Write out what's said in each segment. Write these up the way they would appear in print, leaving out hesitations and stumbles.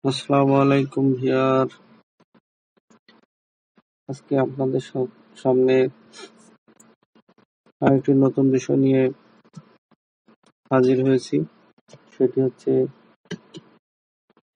আসসালামু আলাইকুম ভিউয়ার। আজকে আপনাদের সামনে আরেকটি নতুন বিষয় নিয়ে হাজির হয়েছি। সেটি হচ্ছে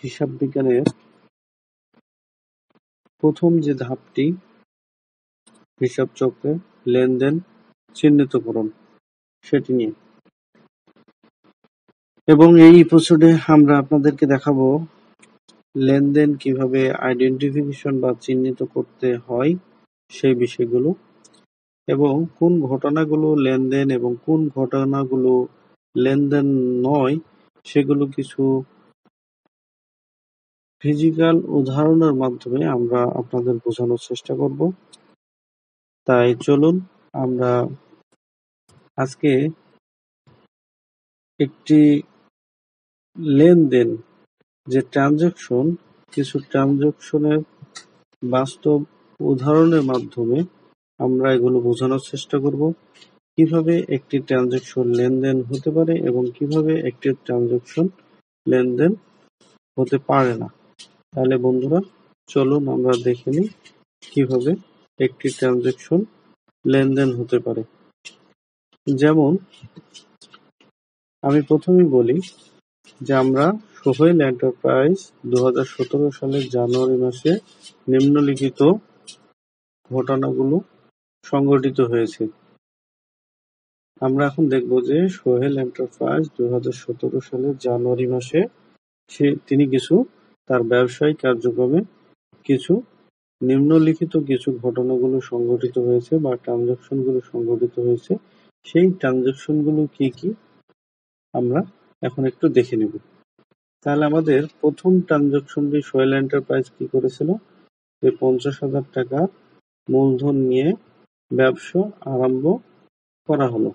হিসাব বিজ্ঞানের প্রথম যে ধাপটি, হিসাব চক্রে লেনদেন চিহ্নিতকরণ, সেটি নিয়ে। এবং এই এপিসোডে আমরা আপনাদেরকে দেখাবো লেনদেন কিভাবে আইডেন্টিফিকেশন বা চিহ্নিত করতে হয় সেই বিষয়গুলো, এবং কোন ঘটনাগুলো লেনদেন এবং কোন ঘটনাগুলো লেনদেন নয় সেগুলো কিছু ফিজিক্যাল উদাহরণের মাধ্যমে আমরা আপনাদের বোঝানোর চেষ্টা করব। তাই চলুন আমরা আজকে একটি লেনদেন, যে ট্রানজাকশন, কিছু ট্রানজাকশনের বাস্তব উদাহরণের মাধ্যমে আমরা এগুলো বোঝানোর চেষ্টা করব, কিভাবে একটি ট্রানজাকশন লেনদেন হতে পারে এবং কিভাবে একটি ট্রানজাকশন লেনদেন হতে পারে না। তাহলে বন্ধুরা চলুন আমরা দেখে নিই কিভাবে একটি ট্রানজাকশন লেনদেন হতে পারে। যেমন আমি প্রথমেই বলি যে আমরা সোহেল এন্টারপ্রাইজ 2017 সালের জানুয়ারি মাসে নিম্নলিখিত ঘটনাগুলো সংঘটিত হয়েছে। আমরা এখন দেখব যে সোহেল এন্টারপ্রাইজ 2017 সালের জানুয়ারি মাসে তিনি তার ব্যবসায়িক কার্যক্রমে কিছু নিম্নলিখিত কিছু ঘটনাগুলো সংঘটিত হয়েছে বা ট্রানজাকশনগুলো সংঘটিত হয়েছে। সেই ট্রানজাকশনগুলো কি কি আমরা এখন একটু দেখে নেব। তাহলে আমাদের প্রথম ট্রানজাকশনটি সোহেল এন্টারপ্রাইজ কি করেছিল, যে 50,000 টাকা মূলধন নিয়ে ব্যবসা আরম্ভ করা হলো।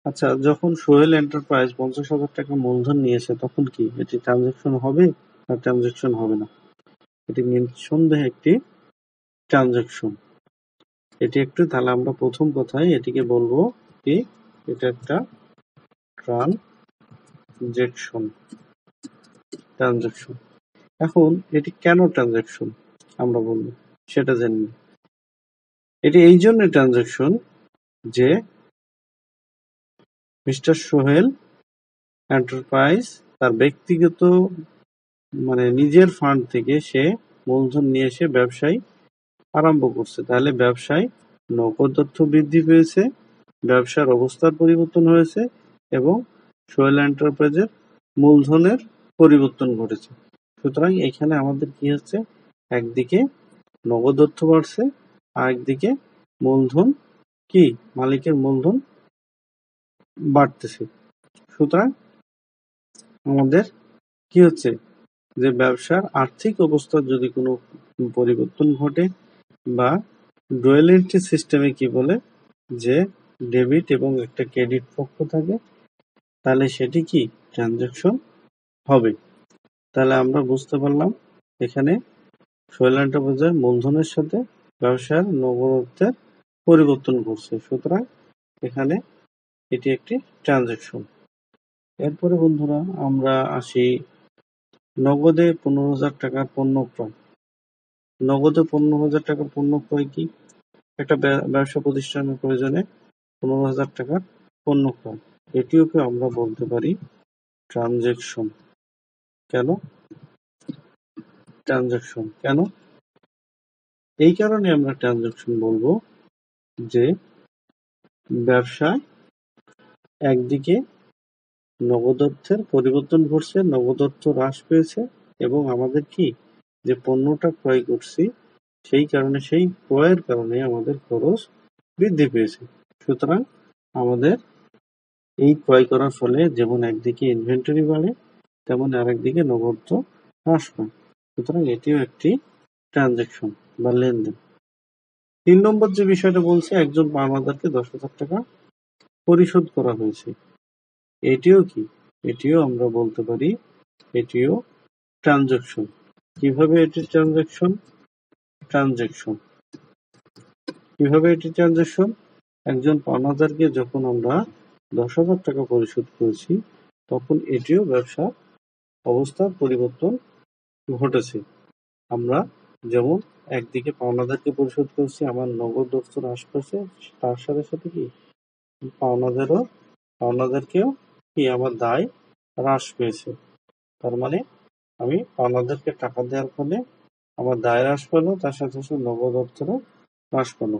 আচ্ছা, যখন সোহেল এন্টারপ্রাইজ 50,000 টাকা মূলধন নিয়েছে তখন কি এটি ট্রানজাকশন হবে না ট্রানজাকশন হবে না? এটি নিঃসন্দেহে একটি ট্রানজাকশন। তাহলে আমরা প্রথম কথায় এটিকে বলবো কি, এটা একটা ট্রানজাকশন। এখন এটি কেন ট্রানজাকশন আমরা বলবো সেটা জানি। এটি এই জন্য ট্রানজাকশন যে মিস্টার সোহেল এন্টারপ্রাইজ তার ব্যক্তিগত নিজের ফান্ড থেকে সে মূলধন নিয়ে এসে ব্যবসায় আরম্ভ করছে। তাহলে ব্যবসায় নগদ অর্থ বৃদ্ধি পেয়েছে, ব্যবসার অবস্থার পরিবর্তন হয়েছে এবং সোহেল এন্টারপ্রাইজের মূলধনের পরিবর্তন ঘটেছে। সুতরাং এখানে আমাদের কি হচ্ছে, একদিকে নগদ অর্থ বাড়ছে, আরেকদিকে মূলধন কি মালিকের মূলধন বাড়তেছে। সুতরাং আমাদের কি হচ্ছে, যে ব্যবসার আর্থিক অবস্থার যদি কোনো পরিবর্তন ঘটে বা ডুয়াল এন্ট্রি সিস্টেমে কি বলে যে ডেবিট এবং একটা ক্রেডিট পক্ষ থাকে, তাহলে সেটি কি ট্রানজাকশন হবে। তাহলে আমরা বুঝতে পারলাম এখানে সোহেল এন্টারপ্রাইজের মূলধনের সাথে ব্যবসার নগদ অর্থের পরিবর্তন ঘটছে। সুতরাং এখানে এটি একটি ট্রানজাকশন। এরপরে বন্ধুরা আমরা আসি নগদে 15,000 টাকার পণ্য ক্রয়। নগদে 15,000 টাকার পণ্য ক্রয় কি? একটা ব্যবসা প্রতিষ্ঠানের প্রয়োজনে 15,000 টাকার পণ্য ক্রয়, এটিওকে আমরা বলতে পারি ট্রানজাকশন। কেন ট্রানজাকশন? কেন? এই কারণে আমরা ট্রানজাকশন বলবো যে ব্যবসায় একদিকে নগদ অর্থের পরিবর্তন ঘটছে, নগদ অর্থ হ্রাস পেয়েছে এবং আমাদের কি যে পণ্যটা ক্রয় করছি সেই ক্রয়ের কারণে আমাদের খরচ বৃদ্ধি পেয়েছে। সুতরাং আমাদের এই ক্রয় করার ফলে যেমন একদিকে ইনভেন্টরি বাড়ে, তেমন আরেকদিকে নগদ অর্থ হ্রাস পায়। সুতরাং এটিও একটি ট্রানজাকশন বা লেনদেন। 3 নম্বর যে বিষয়টা বলছে, একজন পাওনাদারকে 10,000 টাকা পরিশোধ করা হয়েছে। এটিও কি? এটিও আমরা বলতে পারি এটিও ট্রানজাকশন। কিভাবে এটি ট্রানজাকশন? কিভাবে এটি ট্রানজাকশন? একজন পাওনাদারকে যখন আমরা 10,000 টাকা পরিশোধ করেছি তখন এটিও ব্যবসার অবস্থার পরিবর্তন ঘটেছে। আমরা যেমন একদিকে পাওনাদারকে পরিশোধ করছি, আমার নগদ অর্থ হ্রাস করছে, তার সাথে সাথে কি পাওনাদারকেও কি আমার দায় হ্রাস পেয়েছে। তার মানে আমি পাওনাদারকে টাকা দেওয়ার ফলে আমার দায় হ্রাস পেলো, তার সাথে সাথে নগদ অর্থেরও হ্রাস পেলো।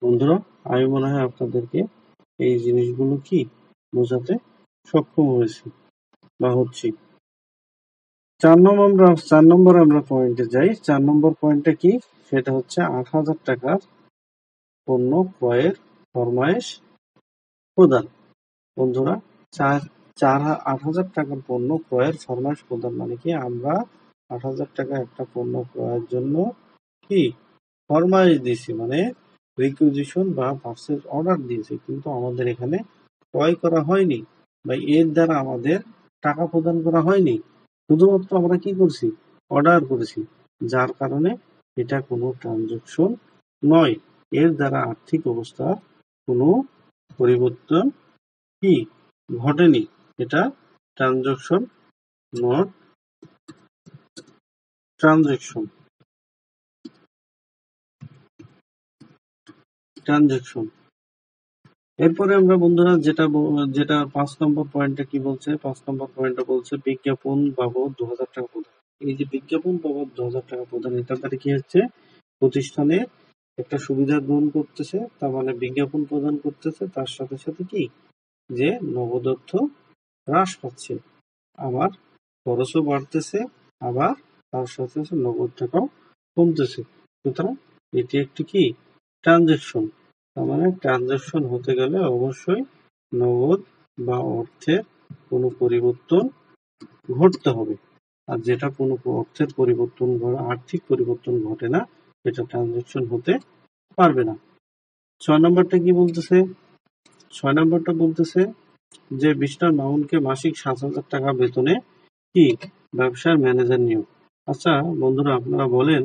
বন্ধুরা, আমি মনে হয় আপনাদেরকে এই জিনিসগুলো কি বোঝাতে সক্ষম হয়েছি বা হচ্ছি। 4 নম্বর আমরা পয়েন্টে যাই। 4 নম্বর পয়েন্টটা কি? সেটা হচ্ছে 8,000 টাকার পণ্য ক্রয়ের ফরমায়েশ প্রদান। বন্ধুরা, 8,000 টাকার পণ্য ক্রয়ের ফরমায়েশ প্রদান মানে কি? আমরা 8,000 টাকা একটা পণ্য ক্রয়ের জন্য কি ফরমায়েশ দিয়েছি, মানে রিকুইজিশন বা পারচেজ অর্ডার দিয়েছি, কিন্তু আমাদের এখানে ক্রয় করা হয়নি বা এর দ্বারা আমাদের টাকা প্রদান করা হয়নি। শুধুমাত্র আমরা কি করছি? অর্ডার করেছি, যার কারণে এটা কোনো ট্রানজাকশন নয়। এর দ্বারা আর্থিক অবস্থার কোনো পরিবর্তন কি ঘটেনি। এটা ট্রানজাকশন নট ট্রানজাকশন ট্রানজাকশন এরপরে আমরা বন্ধুরা যেটা 5 নম্বর পয়েন্টটা কি বলছে? 5 নম্বর পয়েন্টটা বলছে বিজ্ঞাপন বাবদ 2,000 টাকা প্রদান। এই যে বিজ্ঞাপন বাবদ 2,000 টাকা প্রদান, এটার দ্বারা কি হচ্ছে? প্রতিষ্ঠানে একটা সুবিধা গ্রহণ করতেছে, তার মানে বিজ্ঞাপন প্রদান করতেছে, তার সাথে সাথে কি যে নগদ অর্থ হ্রাস পাচ্ছে, আমার খরচও বাড়তেছে, আবার তার সাথে সাথে নগদ টাকাও কমতেছে। সুতরাং এটি একটি কি ট্রানজাকশন। তার মানে ট্রানজাকশন হতে গেলে অবশ্যই নগদ বা অর্থের কোনো পরিবর্তন ঘটতে হবে। আর যেটা কোনো অর্থের পরিবর্তন আর্থিক পরিবর্তন ঘটে না, সেটা ট্রানজাকশন হতে পারবে না। 6 নম্বরটা কি বলতেছে? 6 নম্বরটা বলতেছে যে মিস্টার মামুনকে মাসিক 7,000 টাকা বেতনে কি ব্যবসার ম্যানেজার নিয়োগ। আচ্ছা বন্ধুরা, আপনারা বলেন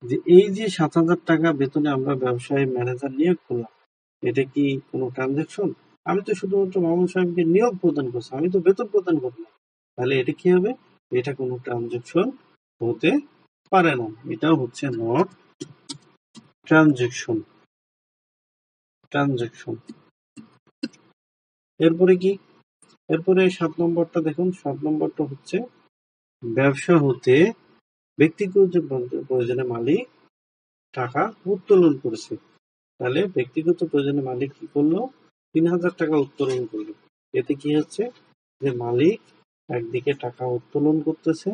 যে এই যে 7,000 টাকা বেতনে আমরা ব্যবসায়ী ম্যানেজার নিয়োগ করলাম, এটা কি কোনো ট্রানজাকশন? আমি তো শুধুমাত্র মামুন সাহেবকে নিয়োগ প্রদান করছি, আমি তো বেতন প্রদান করলাম। তাহলে এটা কি হবে? এটা কোনো ট্রানজাকশন হতে পারে না। এটাও হচ্ছে নট ট্রানজাকশন। ট্রানজাকশন এরপরে কি? এরপরে 7 নম্বরটা দেখুন। 7 নম্বরটা হচ্ছে ব্যবসা হতে ব্যক্তিগত প্রয়োজনে মালিক টাকা উত্তোলন করেছে। তাহলে ব্যক্তিগত প্রয়োজনে মালিক কি করলো? 3,000 টাকা উত্তোলন করলো। এতে কি হচ্ছে? যে মালিক একদিকে টাকা উত্তোলন করতেছে,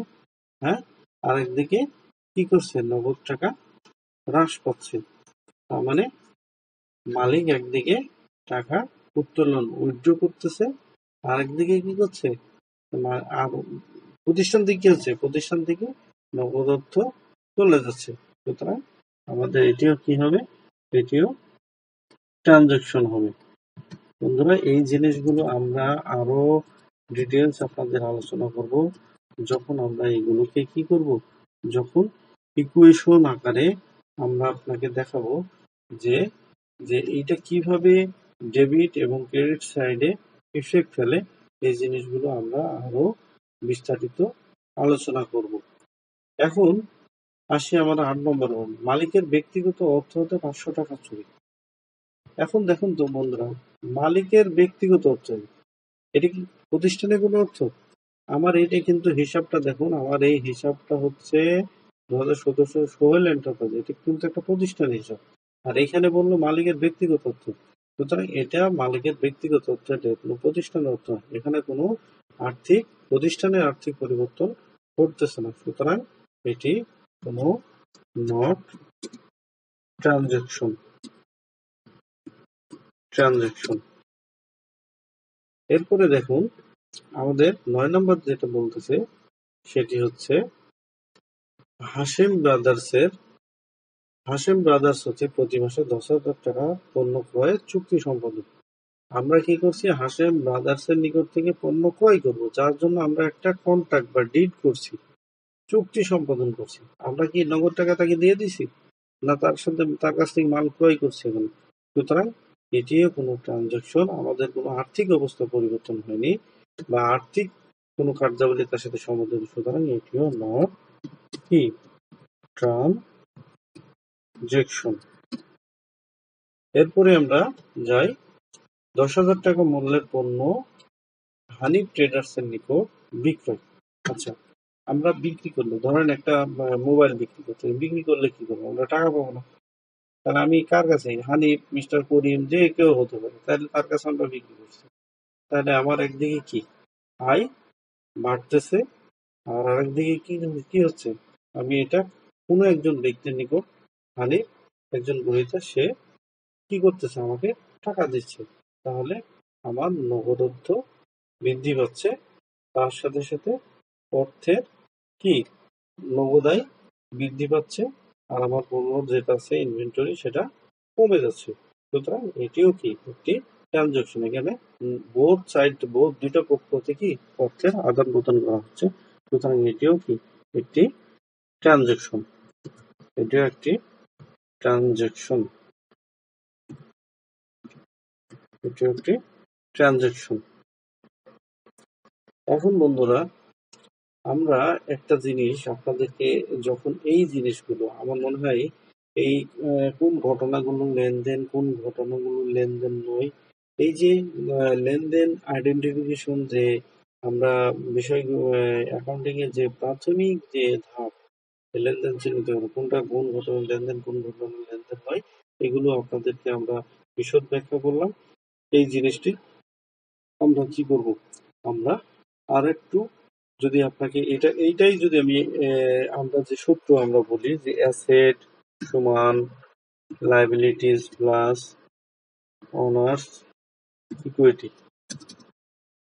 হ্যাঁ, আর একদিকে কি করছে? নগদ টাকা হ্রাস পাচ্ছে। তার মানে মালিক একদিকে টাকা উত্তোলন উইথড্র করতেছে, আর একদিকে কি করছে? আর প্রতিষ্ঠান থেকে কি হচ্ছে? প্রতিষ্ঠান থেকে নগদ অর্থ চলে যাচ্ছে। সুতরাং আমাদের এটিও কি হবে? এটিও ট্রানজাকশন হবে। বন্ধুরা, এই জিনিসগুলো আমরা আরো ডিটেলস আপনাদের আলোচনা করব যখন আমরা এগুলোকে কি করব, যখন ইকুয়েশন আকারে আমরা আপনাকে দেখাবো যে যে এইটা কিভাবে ডেবিট এবং ক্রেডিট সাইডে ইফেক্ট ফেলে। এই জিনিসগুলো আমরা আরো বিস্তারিত আলোচনা করব। এখন আসি আমার 8 নম্বর পয়েন্ট, মালিকের ব্যক্তিগত অর্থ হতে 500 টাকা চুরি। এখন দেখুন তো বন্ধুরা, মালিকের ব্যক্তিগত অর্থ, এটা কি প্রতিষ্ঠানের কোনো অর্থ? আমার এটা কিন্তু হিসাবটা দেখুন, আমার এই হিসাবটা হচ্ছে 2017 সালে সোহেল এন্টারপ্রাইজ, এটা কিন্তু একটা প্রতিষ্ঠান হিসাব। আর এখানে বললো মালিকের ব্যক্তিগত অর্থ। সুতরাং এটা মালিকের ব্যক্তিগত অর্থ, এটা কোনো প্রতিষ্ঠানের অর্থ। এখানে কোনো আর্থিক প্রতিষ্ঠানের আর্থিক পরিবর্তন ঘটতেছে না। সুতরাং এটি কোনো নট ট্রানজাকশন। ট্রানজাকশন এরপরে দেখুন আমাদের 9 নম্বর যেটা বলতেছে সেটি হচ্ছে হাশেম ব্রাদার্স হচ্ছে প্রতি মাসে 10,000 টাকা পণ্য ক্রয়ের চুক্তি সম্পাদন। আমরা কি করছি? হাশেম ব্রাদার্সের নিকট থেকে পণ্য ক্রয় করব, যার জন্য আমরা একটা কন্ট্রাক্ট বা ডিড করছি, চুক্তি সম্পাদন করছি। আমরা কি নগদ টাকা তাকে দিয়ে দিছি? না, তার কাছ থেকে মাল ক্রয় করছি এখানে। সুতরাং এটিও কোনো ট্রানজাকশন, আমাদের কোনো আর্থিক অবস্থা পরিবর্তন হয়নি বা আর্থিক কোনো কার্যাবলী তার সাথে সম্বন্ধিত। সুতরাং এটিও নট কি ট্রানজেকশন। এরপরে আমরা যাই 10,000 টাকা মূল্যের পণ্য হানি ট্রেডার্স এর নিকট বিক্রয়। আচ্ছা, আমরা বিক্রি করলে ধরেন একটা মোবাইল বিক্রি করতে, বিক্রি করলে কি করবো, আমরা টাকা পাবো না। তাহলে আমি কার কাছে, হানিফ, মিস্টার করিম, যে কেউ হতে পারে, তাহলে তার কাছে আমরা বিক্রি করছি। তাহলে আমার একদিকে কি আয় বাড়তেছে, আর আরেকদিকে কি কি হচ্ছে, আমি এটা কোনো একজন ব্যক্তির নিকট, হানিফ একজন গ্রহীতা, সে কি করতেছে, আমাকে টাকা দিচ্ছে। তাহলে আমার নগদার্থ বৃদ্ধি পাচ্ছে, তার সাথে সাথে অর্থের কি নগদাই বৃদ্ধি পাচ্ছে, আর আমার পণ্য যেটা আছে ইনভেন্টরি সেটা কমে যাচ্ছে। সুতরাং এটিও কি একটি ট্রানজাকশন। এখানে বোথ সাইড, বোথ দুটো পক্ষ থেকে অর্থের আদান প্রদান করা হচ্ছে। সুতরাং এটিও কি একটি ট্রানজাকশন। এটিও একটি ট্রানজাকশন। এটিও একটি ট্রানজাকশন। এখন বন্ধুরা, আমরা একটা জিনিস আপনাদেরকে, যখন এই জিনিসগুলো আমার মনে হয় এই কোন ঘটনাগুলো লেনদেন, কোন ঘটনাগুলো লেনদেন নয়, এই যে লেনদেন আইডেন্টিফিকেশন, যে আমরা বিষয় অ্যাকাউন্টিং এর যে প্রাথমিক যে ধাপ, লেনদেন চিহ্নিত করা, কোনটা কোন ঘটনার লেনদেন, কোন ঘটনার লেনদেন নয়, এগুলো আপনাদেরকে আমরা বিশদ ব্যাখ্যা করলাম। এই জিনিসটি আমরা কি করব, আমরা আর একটু যদি আপনাকে এইটাই যদি আমি আমরা যে সূত্র আমরা বলি যে অ্যাসেট সমান liabilities plus honours equity,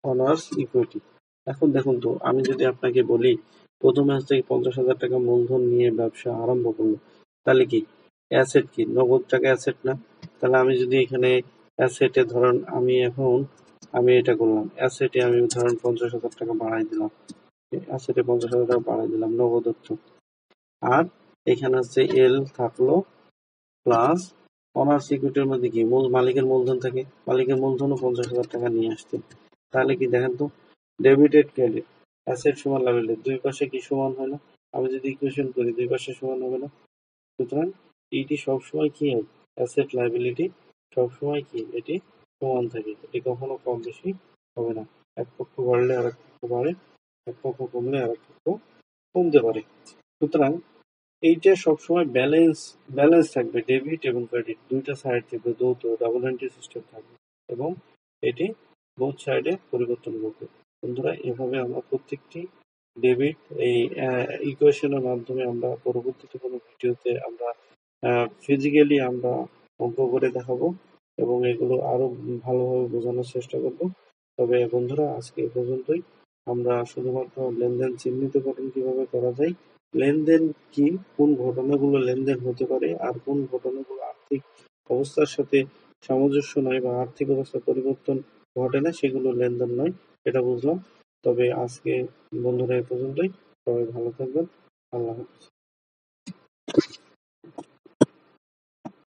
honours equity. এখন দেখুন তো, আমি যদি আপনাকে বলি প্রথমে হচ্ছে 50,000 টাকা মূলধন নিয়ে ব্যবসা আরম্ভ করলো, তাহলে কি অ্যাসেট, কি নগদ টাকা অ্যাসেট না? তাহলে আমি যদি এখানে অ্যাসেটে ধরেন আমি এটা করলাম, অ্যাসেটে আমি ধরেন 50,000 টাকা বাড়াই দিলাম, অ্যাসেটে 50,000 টাকা বাড়াই দিলাম নগদ অর্থ। আর এখানে হচ্ছে এল থাকলো প্লাস অনার্স ইকুইটির মধ্যে কি মালিকের মূলধন থাকে, মালিকের মূলধনও 50,000 টাকা নিয়ে আসছে। তাহলে কি দেখেন তো, ডেবিটেড ক্রেডিট, অ্যাসেট সমান লায়াবিলিটি, দুই পাশে কি সমান হয় না? আমি যদি ইকুয়েশন করি দুই পাশে সমান হবে না? সুতরাং এইটি সবসময় কি হয়, অ্যাসেট লায়াবিলিটি সবসময় কি এটি সমান থাকে, এটি কখনো কম বেশি হবে না। এক পক্ষ বাড়লে আর এক পক্ষ বাড়ে, এক পক্ষ কমলে আর এক পক্ষ কমতে পারে। সুতরাং এইটা সবসময় ব্যালেন্স ব্যালেন্স থাকবে, ডেবিট এবং ক্রেডিট দুইটা সাইড থাকবে, যৌথ ডাবল এন্ট্রি সিস্টেম থাকবে, এবং এটি বোথ সাইডে পরিবর্তন করবে। বন্ধুরা, এভাবে আমরা প্রত্যেকটি ডেবিট এই ইকুয়েশনের মাধ্যমে আমরা পরবর্তীতে কোনো ভিডিওতে আমরা ফিজিক্যালি আমরা অঙ্ক করে দেখাবো, এবং এগুলো আরো ভালোভাবে বোঝানোর চেষ্টা করব। তবে বন্ধুরা, আজকে এ পর্যন্তই। আমরা শুধুমাত্র লেনদেন চিহ্নিতকরণ কিভাবে করা যায়, লেনদেন কি, কোন ঘটনাগুলো লেনদেন হতে পারে, আর কোন ঘটনাগুলো আর্থিক অবস্থার সাথে সামঞ্জস্য নয় বা আর্থিক অবস্থার পরিবর্তন ঘটে না, সেগুলো লেনদেন নয়, এটা বুঝলাম। তবে আজকে বন্ধুরা এ পর্যন্তই। সবাই ভালো থাকবেন। আল্লাহ হাফেজ।